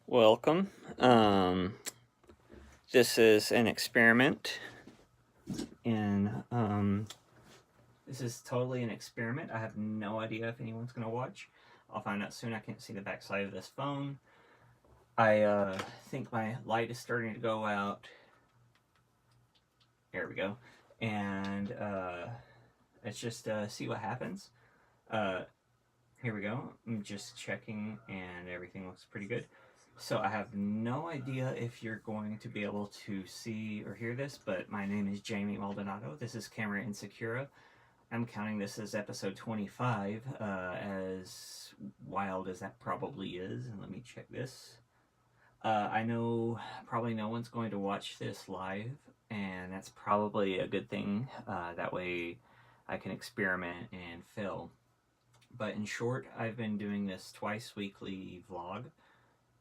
Welcome. This is an experiment, and this is totally an experiment. I have no idea if anyone's going to watch. I'll find out soon. I can't see the backside of this phone. I think my light is starting to go out. There we go. And let's just see what happens. Uh, Here we go. I'm just checking, and everything looks pretty good. So I have no idea if you're going to be able to see or hear this, but my name is Jamie Maldonado. This is Camera Insecura. I'm counting this as episode 25, as wild as that probably is. And let me check this. I know probably no one's going to watch this live, and that's probably a good thing. That way I can experiment and fill. But in short, I've been doing this twice weekly vlog,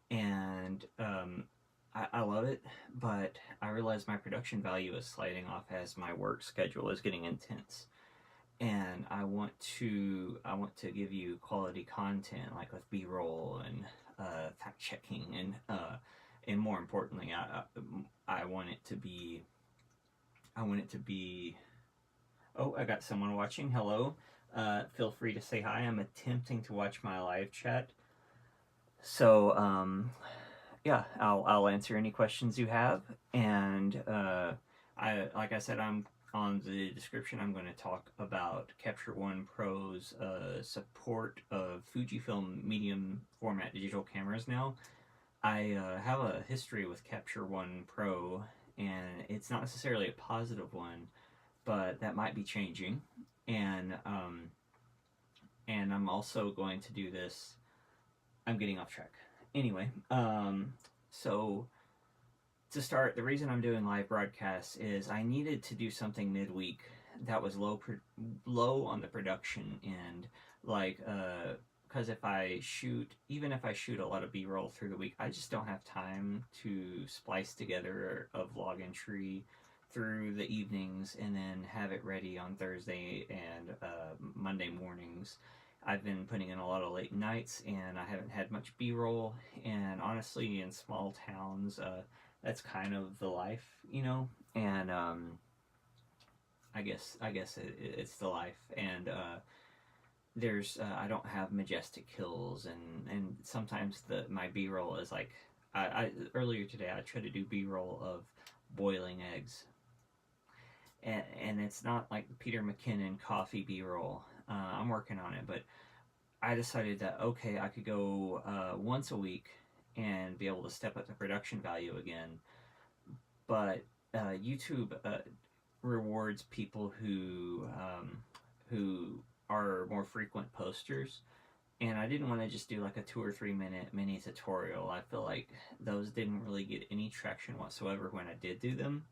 and I love it, but I realize my production value is sliding off as my work schedule is getting intense. And I want to give you quality content like with B-roll and fact checking and more importantly, I want it to be I want it to be. Oh, I got someone watching. Hello. Feel free to say hi. I'm attempting to watch my live chat. So, yeah, I'll answer any questions you have. And like I said, I'm on the description. I'm going to talk about Capture One Pro's support of Fujifilm medium format digital cameras now. I have a history with Capture One Pro, and it's not necessarily a positive one, but that might be changing. And and I'm also going to do this. I'm getting off track. Anyway, so to start, the reason I'm doing live broadcasts is I needed to do something midweek that was low on the production end, like because if I shoot, even if I shoot a lot of B-roll through the week, I just don't have time to splice together a vlog entry through the evenings and then have it ready on Thursday and Monday mornings. I've been putting in a lot of late nights and I haven't had much B-roll. And honestly, in small towns, that's kind of the life, you know. And it's the life. And there's I don't have majestic hills, and sometimes my B-roll is like I earlier today I tried to do B-roll of boiling eggs, and it's not like Peter McKinnon coffee B-roll. I'm working on it, but I decided that okay, I could go once a week and be able to step up the production value again. But YouTube rewards people who are more frequent posters, and I didn't want to just do like a 2 or 3 minute mini tutorial. I feel like those didn't really get any traction whatsoever when I did do them.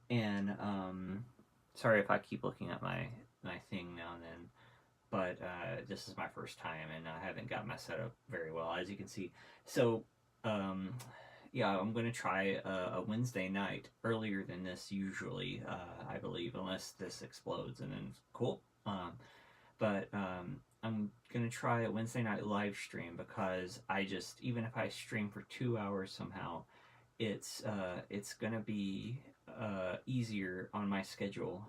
And sorry if I keep looking at my thing now and then, but this is my first time and I haven't got my setup very well, as you can see. So, um, yeah, I'm going to try a Wednesday night earlier than this usually, I believe, unless this explodes and then cool. But I'm going to try a Wednesday night live stream because I just, even if I stream for 2 hours somehow, it's going to be easier on my schedule.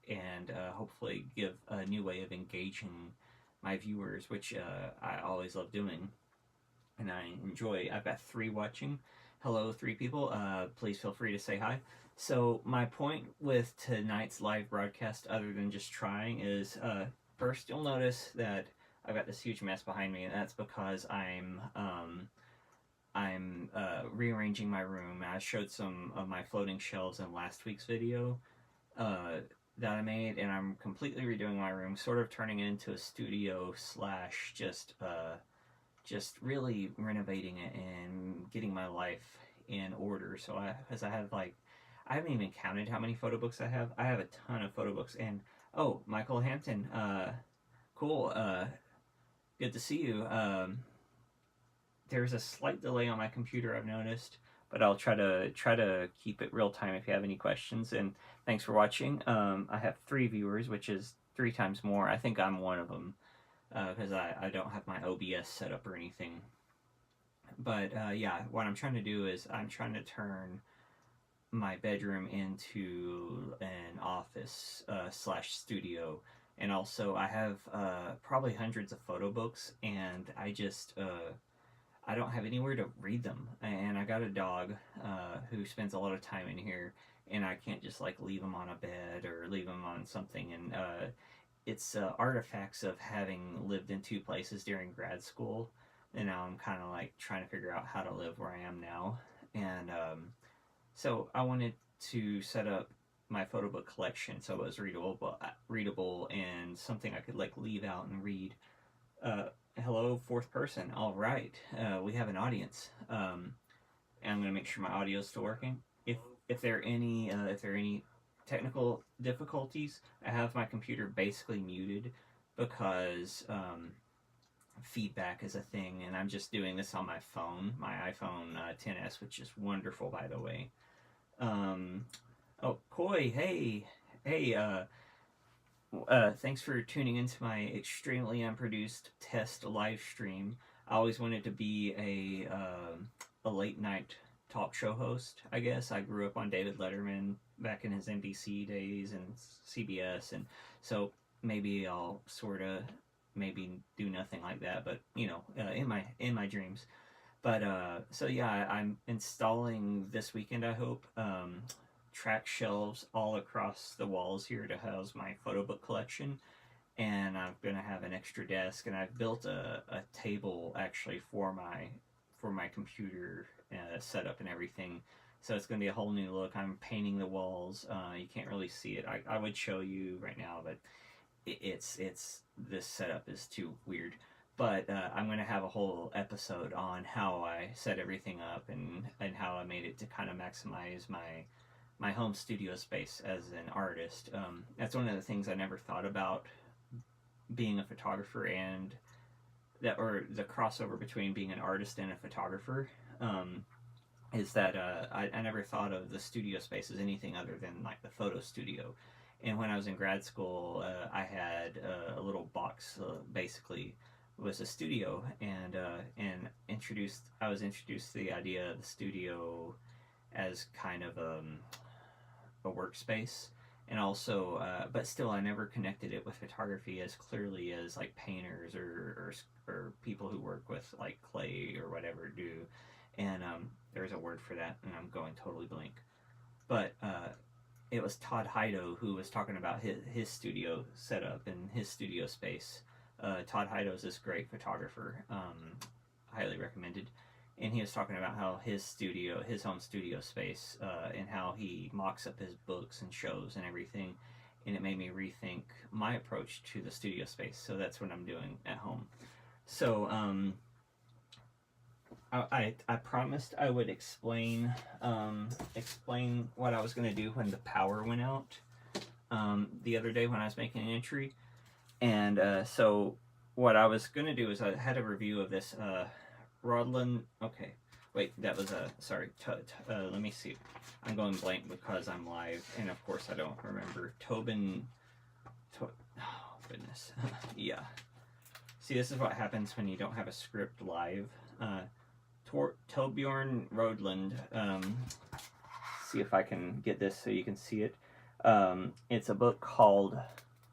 And hopefully give a new way of engaging my viewers, which I always love doing and I enjoy. I've got 3 watching. Hello, 3 people. Please feel free to say hi. So my point with tonight's live broadcast, other than just trying, is first you'll notice that I've got this huge mess behind me, and that's because I'm rearranging my room. I showed some of my floating shelves in last week's video. Uh, that I made, and I'm completely redoing my room, sort of turning it into a studio slash just really renovating it and getting my life in order. So because I have like, I haven't even counted how many photo books I have. I have a ton of photo books, and oh, Michael Hampton, cool, good to see you. There's a slight delay on my computer, I've noticed, but I'll try to keep it real time if you have any questions. And thanks for watching. I have 3 viewers, which is 3 times more. I think I'm one of them because I don't have my OBS set up or anything. But yeah, what I'm trying to do is I'm trying to turn my bedroom into an office slash studio. And also, I have probably hundreds of photo books, and I don't have anywhere to read them. And I got a dog who spends a lot of time in here, and I can't just like leave him on a bed or leave him on something. And it's artifacts of having lived in two places during grad school, and now I'm kind of like trying to figure out how to live where I am now. And so I wanted to set up my photo book collection so it was readable and something I could like leave out and read. Uh, Hello, fourth person. All right, we have an audience. And I'm gonna make sure my audio is still working. If there are any technical difficulties, I have my computer basically muted because feedback is a thing, and I'm just doing this on my phone, my iPhone 10s, which is wonderful, by the way. Um, oh, Koi, hey, thanks for tuning into my extremely unproduced test live stream. I always wanted to be a late night talk show host. I guess I grew up on David Letterman back in his NBC days and CBS, and so maybe I'll sort of maybe do nothing like that, but in my dreams. But so yeah, I'm installing this weekend. I hope track shelves all across the walls here to house my photo book collection, and I'm gonna have an extra desk, and I've built a table actually for my computer setup and everything. So it's gonna be a whole new look. I'm painting the walls. You can't really see it. I would show you right now, but it's this setup is too weird. But I'm going to have a whole episode on how I set everything up and how I made it to kind of maximize my home studio space as an artist. That's one of the things I never thought about being a photographer, and that or the crossover between being an artist and a photographer. Is that I never thought of the studio space as anything other than like the photo studio. And when I was in grad school, I had a little box, basically was a studio, and I was introduced to the idea of the studio as kind of a workspace, and also, but still, I never connected it with photography as clearly as like painters or people who work with like clay or whatever do. And there's a word for that, and I'm going totally blank. But it was Todd Hido who was talking about his studio setup and his studio space. Todd Hido is this great photographer, highly recommended. And he was talking about how his home studio space, and how he mocks up his books and shows and everything. And it made me rethink my approach to the studio space. So that's what I'm doing at home. So I promised I would explain what I was going to do when the power went out the other day when I was making an entry. And so what I was going to do is I had a review of this Rodland. Okay, wait, that was sorry. Let me see. I'm going blank because I'm live, and of course I don't remember. Tobin. Oh goodness. Yeah. See, this is what happens when you don't have a script live. Torbjorn Rodland. See if I can get this so you can see it. It's a book called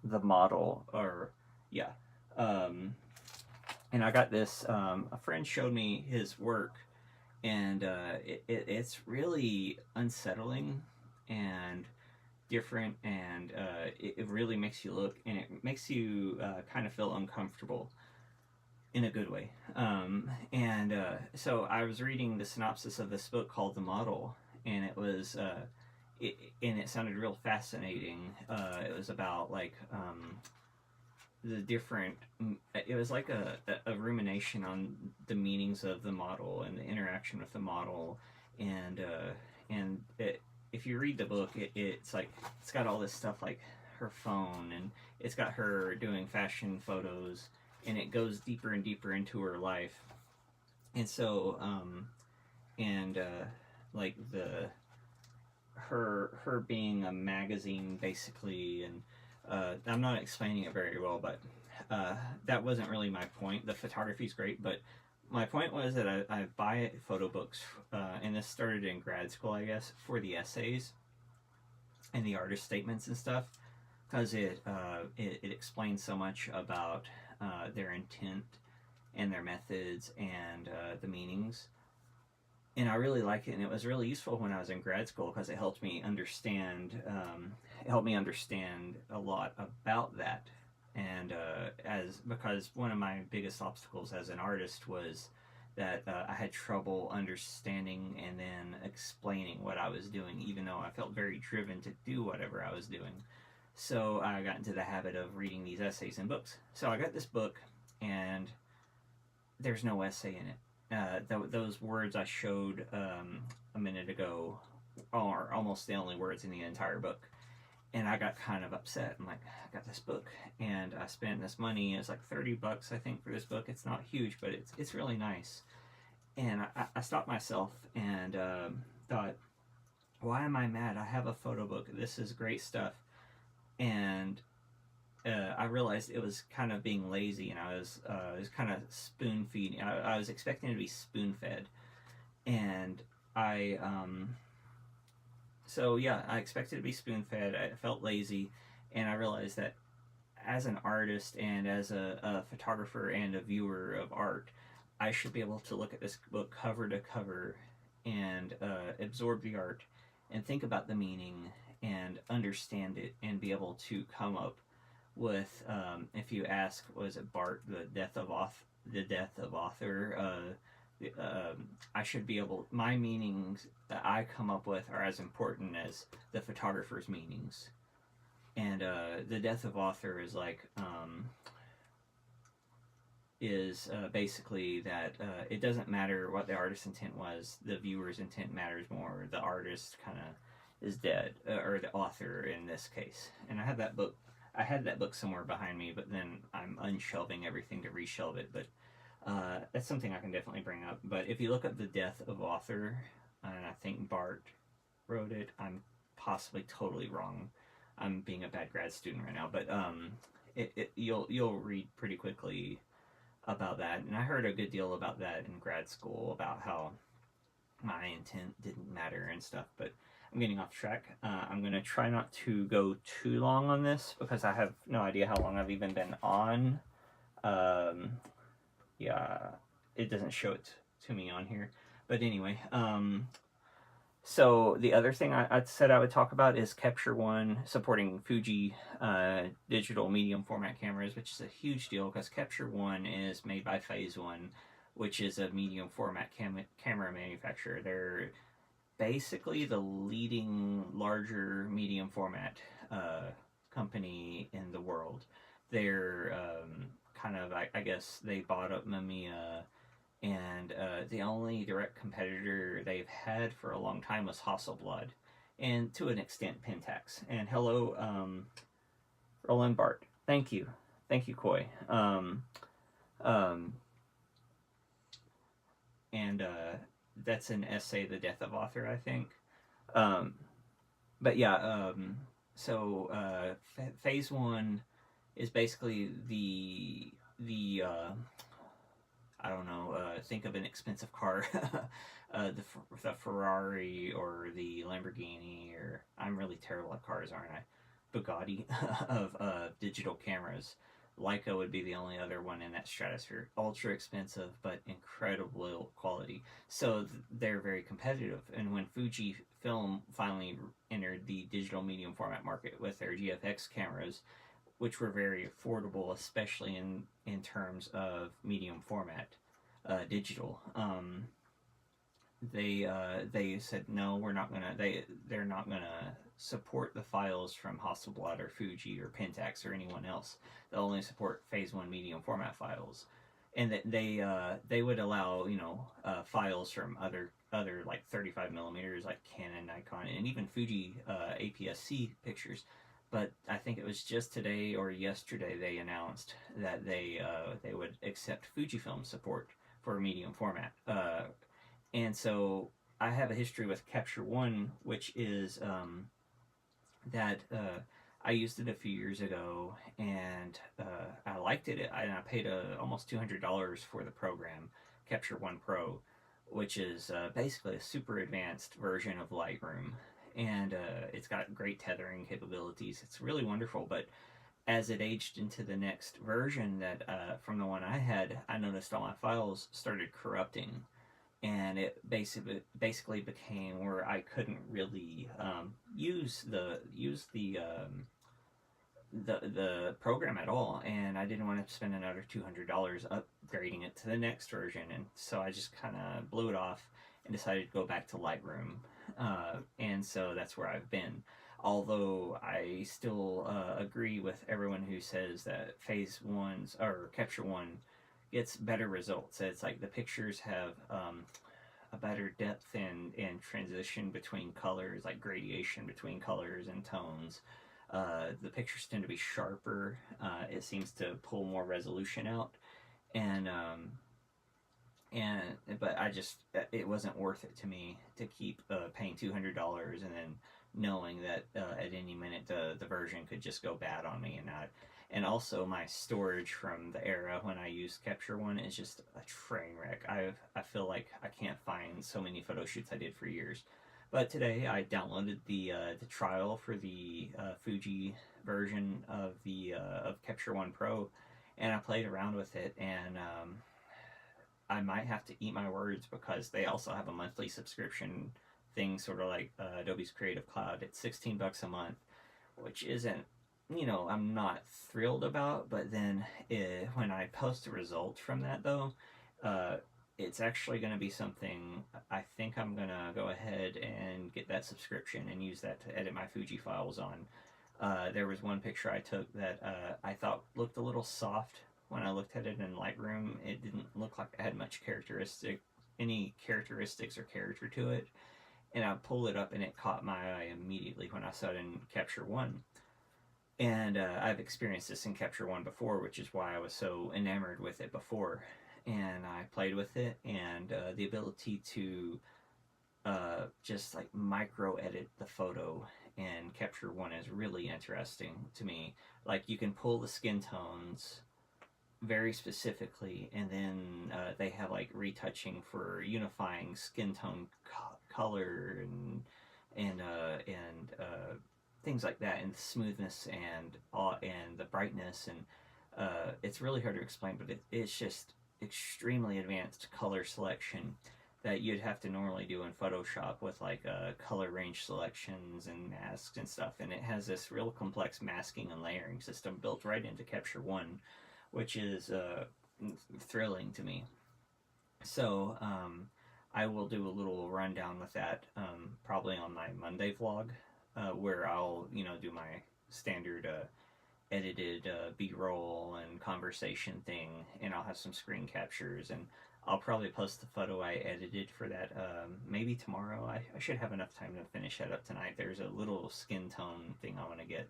The Model, or yeah. And I got this. A friend showed me his work, and it's really unsettling and different, and it really makes you look, and it makes you kind of feel uncomfortable in a good way. And so I was reading the synopsis of this book called The Model, and it was and it sounded real fascinating. It was about like the different. It was like a rumination on the meanings of the model and the interaction with the model, and if you read the book, it's like it's got all this stuff like her phone, and it's got her doing fashion photos, and it goes deeper and deeper into her life. And so like her being a magazine basically, and I'm not explaining it very well, but that wasn't really my point. The photography's great, but my point was that I buy photo books, and this started in grad school, I guess, for the essays and the artist statements and stuff, because it explains so much about their intent and their methods and the meanings. And I really like it, and it was really useful when I was in grad school because it helped me understand. It helped me understand a lot about that, and because one of my biggest obstacles as an artist was that I had trouble understanding and then explaining what I was doing, even though I felt very driven to do whatever I was doing. So I got into the habit of reading these essays and books. So I got this book, and there's no essay in it. Those words I showed a minute ago are almost the only words in the entire book. And I got kind of upset. I'm like, I got this book, and I spent this money. It's like $30, I think, for this book. It's not huge, but it's really nice. And I stopped myself and thought, why am I mad? I have a photo book. This is great stuff. And I realized it was kind of being lazy, and I was kind of spoon feeding. I was expecting to be spoon fed, and so yeah, I expected to be spoon fed. I felt lazy, and I realized that as an artist and as a photographer and a viewer of art, I should be able to look at this book cover to cover and absorb the art and think about the meaning and understand it and be able to come up with, if you ask, was it Bart, the death of author? I should be able. My meanings that I come up with are as important as the photographer's meanings, and the death of author is like basically that it doesn't matter what the artist's intent was. The viewer's intent matters more. The artist kind of is dead, or the author in this case. And I had that book somewhere behind me, but then I'm unshelving everything to reshelve it. But that's something I can definitely bring up. But if you look up the death of author, and I think Bart wrote it, I'm possibly totally wrong. I'm being a bad grad student right now, but you'll read pretty quickly about that. And I heard a good deal about that in grad school, about how my intent didn't matter and stuff. But I'm getting off track. I'm going to try not to go too long on this because I have no idea how long I've even been on. Yeah, it doesn't show it to me on here. But anyway, so the other thing I said I would talk about is Capture One supporting Fuji digital medium format cameras, which is a huge deal because Capture One is made by Phase One, which is a medium format camera manufacturer. They're basically the leading larger medium format company in the world. They're kind of, I guess, they bought up Mamiya, and the only direct competitor they've had for a long time was Hasselblad, and to an extent Pentax. And hello, Roland Bart. Thank you, Koi. And that's an essay, The Death of Author, I think. But yeah, so Phase One is basically the I don't know, think of an expensive car, the Ferrari or the Lamborghini, or I'm really terrible at cars, aren't I? Bugatti of digital cameras. Leica would be the only other one in that stratosphere. Ultra expensive, but incredible quality. So they're very competitive. And when Fujifilm finally entered the digital medium format market with their GFX cameras, which were very affordable, especially in terms of medium format digital, they said no, we're not gonna. They're not gonna support the files from Hasselblad or Fuji or Pentax or anyone else. They'll only support Phase One medium format files, and that they would allow files from other like 35 millimeters like Canon, Nikon, and even Fuji APS-C pictures. But I think it was just today or yesterday they announced that they would accept Fujifilm support for medium format. And so I have a history with Capture One, which is that I used it a few years ago, and I liked it. I paid almost $200 for the program, Capture One Pro, which is basically a super advanced version of Lightroom. And it's got great tethering capabilities. It's really wonderful, but as it aged into the next version that from the one I had, I noticed all my files started corrupting, and it basically became where I couldn't really use the program at all, and I didn't want to spend another $200 upgrading it to the next version, and so I just kind of blew it off and decided to go back to Lightroom, and so that's where I've been. Although I still agree with everyone who says that Phase One's or Capture One gets better results. It's like the pictures have a better depth and transition between colors, like gradation between colors and tones. The pictures tend to be sharper. It seems to pull more resolution out, and and but I just it wasn't worth it to me to keep paying $200 and then knowing that at any minute the version could just go bad on me, and also my storage from the era when I used Capture One is just a train wreck. I feel like I can't find so many photo shoots I did for years. But today I downloaded the trial for the Fuji version of Capture One Pro, and I played around with it, and I might have to eat my words because they also have a monthly subscription thing, sort of like Adobe's Creative Cloud. It's $16 a month, which isn't, I'm not thrilled about. But then when I post a result from that, though, it's actually going to be something I think I'm going to go ahead and get that subscription and use that to edit my Fuji files on. There was one picture I took that I thought looked a little soft when I looked at it in Lightroom. It didn't look like it had any characteristics or character to it. And I pulled it up and it caught my eye immediately when I saw it in Capture One. And I've experienced this in Capture One before, which is why I was so enamored with it before. And I played with it, and the ability to just like micro edit the photo and Capture One is really interesting to me. Like, you can pull the skin tones very specifically, and then they have like retouching for unifying skin tone color and things like that, and the smoothness and the brightness, and it's really hard to explain, but it's just extremely advanced color selection that you'd have to normally do in Photoshop with like color range selections and masks and stuff, and it has this real complex masking and layering system built right into Capture One, which is thrilling to me. So I will do a little rundown with that probably on my Monday vlog, where I'll do my standard edited B-roll and conversation thing, and I'll have some screen captures, and I'll probably post the photo I edited for that maybe tomorrow. I should have enough time to finish that up tonight. There's a little skin tone thing I want to get,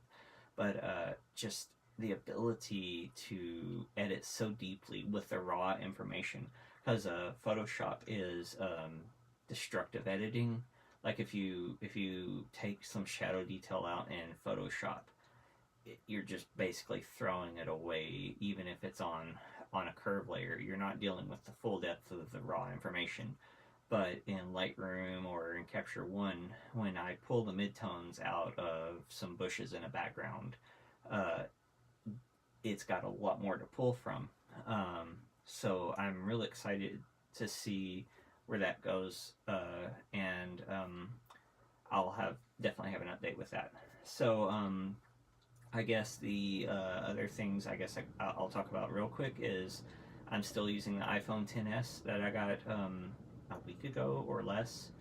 but just the ability to edit so deeply with the raw information, because Photoshop is destructive editing. Like, if you take some shadow detail out in Photoshop, you're just basically throwing it away. Even if it's on a curve layer, you're not dealing with the full depth of the raw information. But in Lightroom or in Capture One, when I pull the midtones out of some bushes in a background, it's got a lot more to pull from. So I'm really excited to see where that goes, and I'll definitely have an update with that. So I guess the other things I'll talk about real quick is I'm still using the iPhone XS that I got a week ago or less,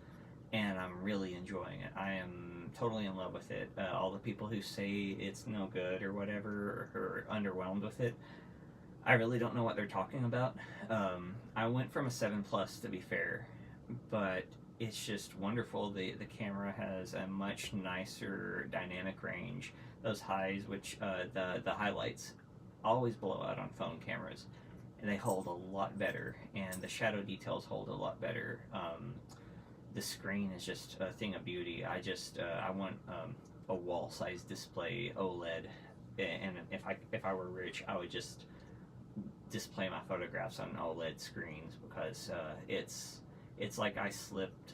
and I'm really enjoying it. I am totally in love with it. All the people who say it's no good or whatever, or underwhelmed with it, I really don't know what they're talking about. I went from a 7 Plus, to be fair, but it's just wonderful. The camera has a much nicer dynamic range. Those highs, which the highlights always blow out on phone cameras, and they hold a lot better, and the shadow details hold a lot better. The screen is just a thing of beauty. I want a wall-sized display OLED, and if I were rich, I would just display my photographs on OLED screens, because it's like I slipped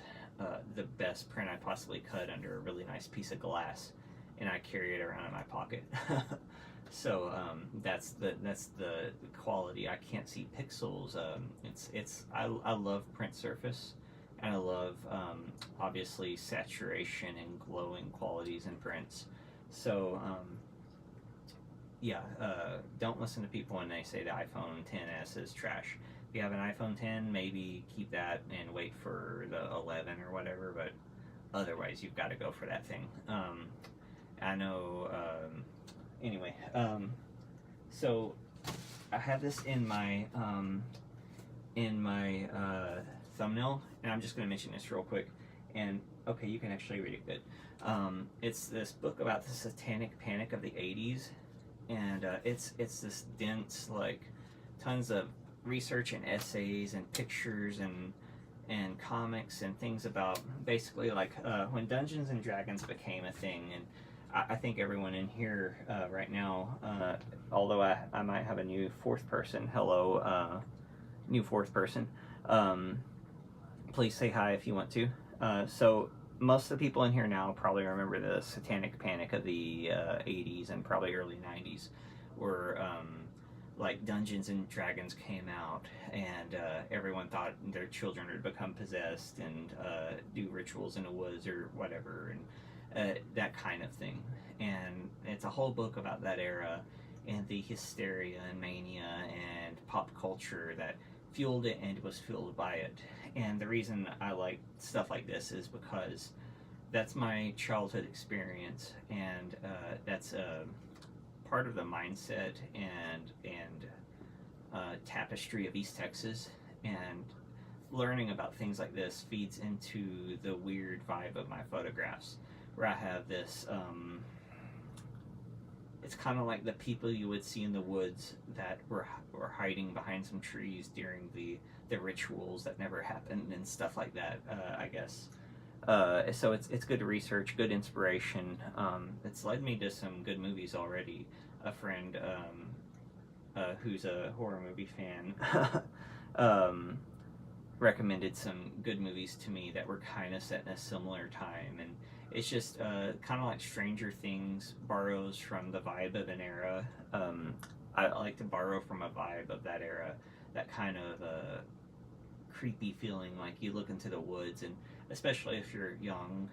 the best print I possibly could under a really nice piece of glass, and I carry it around in my pocket. So that's the quality. I can't see pixels. I love print surface, and I love obviously saturation and glowing qualities in prints. So yeah, don't listen to people when they say the iPhone XS is trash. If you have an iPhone 10, maybe keep that and wait for the 11 or whatever, but otherwise you've got to go for that thing. I know, anyway, so I have this in my thumbnail, and I'm just going to mention this real quick, and okay, you can actually read it good. It's this book about the satanic panic of the 80s, and it's this dense, like, tons of research and essays and pictures and comics and things about basically like when Dungeons and Dragons became a thing. And I think everyone in here right now, although I might have a new fourth person, hello, new fourth person, please say hi if you want to. So most of the people in here now probably remember the satanic panic of the 80s and probably early 90s, where like Dungeons and Dragons came out, and everyone thought their children would become possessed and do rituals in the woods or whatever, and that kind of thing. And it's a whole book about that era and the hysteria and mania and pop culture that fueled it and was fueled by it. And the reason I like stuff like this is because that's my childhood experience, and that's part of the mindset and tapestry of East Texas. And learning about things like this feeds into the weird vibe of my photographs, where I have this it's kind of like the people you would see in the woods that were hiding behind some trees during the rituals that never happened and stuff like that, I guess. So it's good research, good inspiration. It's led me to some good movies already. A friend who's a horror movie fan recommended some good movies to me that were kind of set in a similar time, and it's just kind of like Stranger Things borrows from the vibe of an era. I like to borrow from a vibe of that era, that kind of creepy feeling, like you look into the woods, and especially if you're young,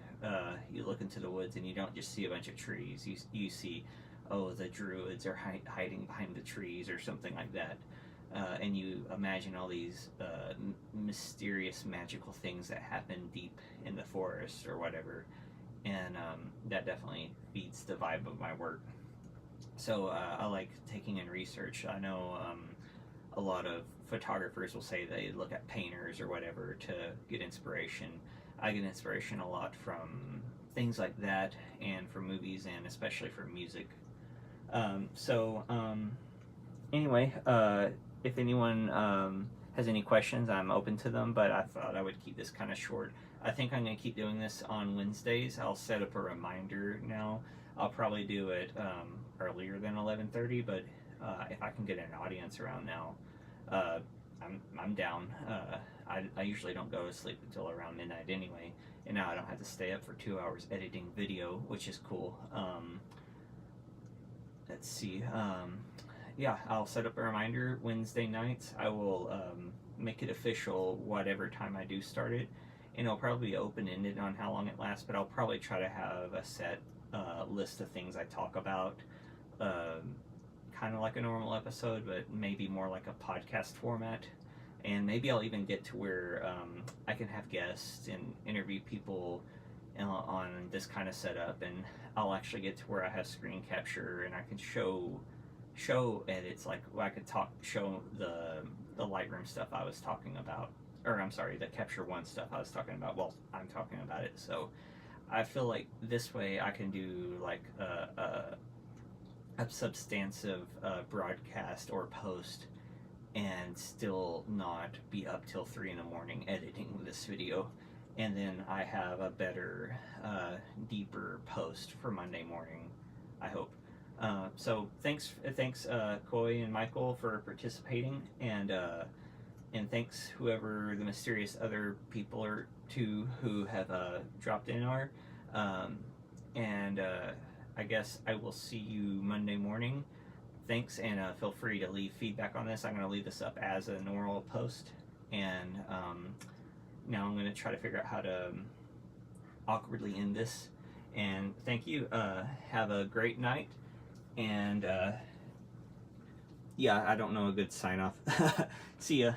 you look into the woods and you don't just see a bunch of trees. You see, oh, the druids are hiding behind the trees or something like that. And you imagine all these mysterious, magical things that happen deep in the forest or whatever. And that definitely feeds the vibe of my work. So I like taking in research. I know a lot of photographers will say they look at painters or whatever to get inspiration. I get inspiration a lot from things like that, and from movies, and especially from music. Anyway, if anyone has any questions, I'm open to them, but I thought I would keep this kind of short. I think I'm going to keep doing this on Wednesdays. I'll set up a reminder now. I'll probably do it earlier than 11:30, but if I can get an audience around now, I'm down. I usually don't go to sleep until around midnight anyway, and now I don't have to stay up for 2 hours editing video, which is cool. Let's see. Yeah, I'll set up a reminder Wednesday nights. I will make it official whatever time I do start it, and it'll probably be open-ended on how long it lasts, but I'll probably try to have a set list of things I talk about, kind of like a normal episode, but maybe more like a podcast format. And maybe I'll even get to where I can have guests and interview people on this kind of setup, and I'll actually get to where I have screen capture and I can show edits, like I could show the Lightroom stuff I was talking about, or I'm sorry, the Capture One stuff I was talking about while I'm talking about it. So I feel like this way I can do like a substantive broadcast or post and still not be up till 3 in the morning editing this video, and then I have a better deeper post for Monday morning, I hope. So thanks, Coy and Michael for participating, and thanks whoever the mysterious other people are to who have dropped in are. Um, and I guess I will see you Monday morning. Thanks, and feel free to leave feedback on this. I'm going to leave this up as an oral post, and now I'm going to try to figure out how to awkwardly end this. And thank you. Have a great night, and yeah, I don't know a good sign off. See ya.